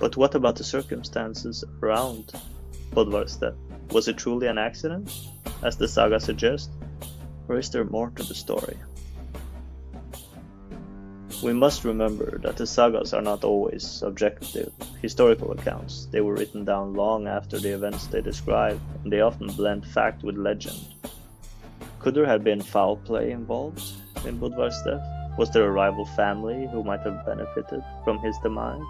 But what about the circumstances around Bodvar's death? Was it truly an accident, as the saga suggests, or is there more to the story? We must remember that the sagas are not always objective historical accounts. They were written down long after the events they describe, and they often blend fact with legend. Could there have been foul play involved in Bodvar's death? Was there a rival family who might have benefited from his demise?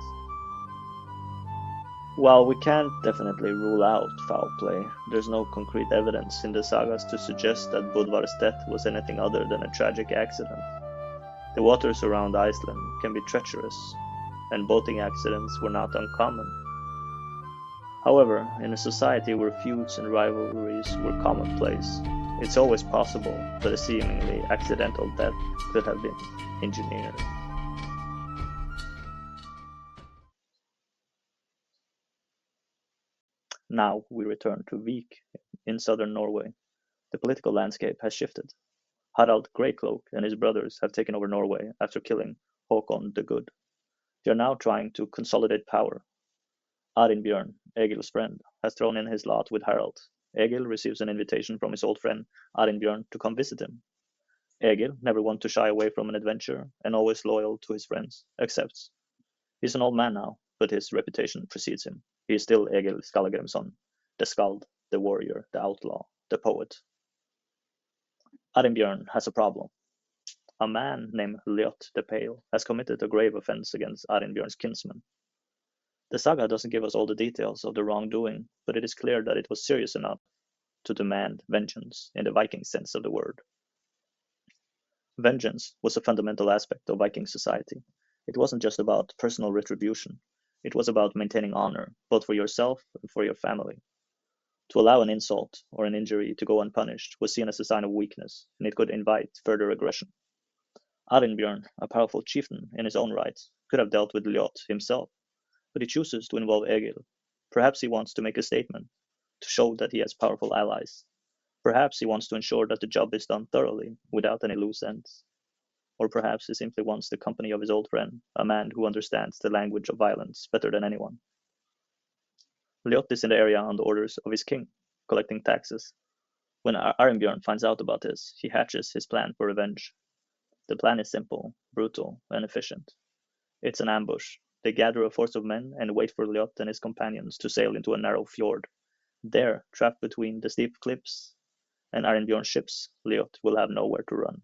While we can't definitely rule out foul play, there's no concrete evidence in the sagas to suggest that Bodvar's death was anything other than a tragic accident. The waters around Iceland can be treacherous, and boating accidents were not uncommon. However, in a society where feuds and rivalries were commonplace, it's always possible that a seemingly accidental death could have been engineered. Now we return to Vik in southern Norway. The political landscape has shifted. Harald Greycloak and his brothers have taken over Norway after killing Håkon the Good. They are now trying to consolidate power. Arinbjörn, Egil's friend, has thrown in his lot with Harald. Egil receives an invitation from his old friend Arinbjörn to come visit him. Egil, never one to shy away from an adventure and always loyal to his friends, accepts. He's an old man now, but his reputation precedes him. He is still Egil Skallagrimsson, the skald, the warrior, the outlaw, the poet. Arinbjörn has a problem. A man named Ljot the Pale has committed a grave offense against Arinbjörn's kinsman. The saga doesn't give us all the details of the wrongdoing, but it is clear that it was serious enough to demand vengeance in the Viking sense of the word. Vengeance was a fundamental aspect of Viking society. It wasn't just about personal retribution. It was about maintaining honor, both for yourself and for your family. To allow an insult or an injury to go unpunished was seen as a sign of weakness, and it could invite further aggression. Arinbjörn, a powerful chieftain in his own right, could have dealt with Ljot himself, but he chooses to involve Egil. Perhaps he wants to make a statement, to show that he has powerful allies. Perhaps he wants to ensure that the job is done thoroughly, without any loose ends. Or perhaps he simply wants the company of his old friend, a man who understands the language of violence better than anyone. Ljot is in the area on the orders of his king, collecting taxes. When Arinbjörn finds out about this, he hatches his plan for revenge. The plan is simple, brutal, and efficient. It's an ambush. They gather a force of men and wait for Ljot and his companions to sail into a narrow fjord. There, trapped between the steep cliffs and Arinbjörn's ships, Ljot will have nowhere to run.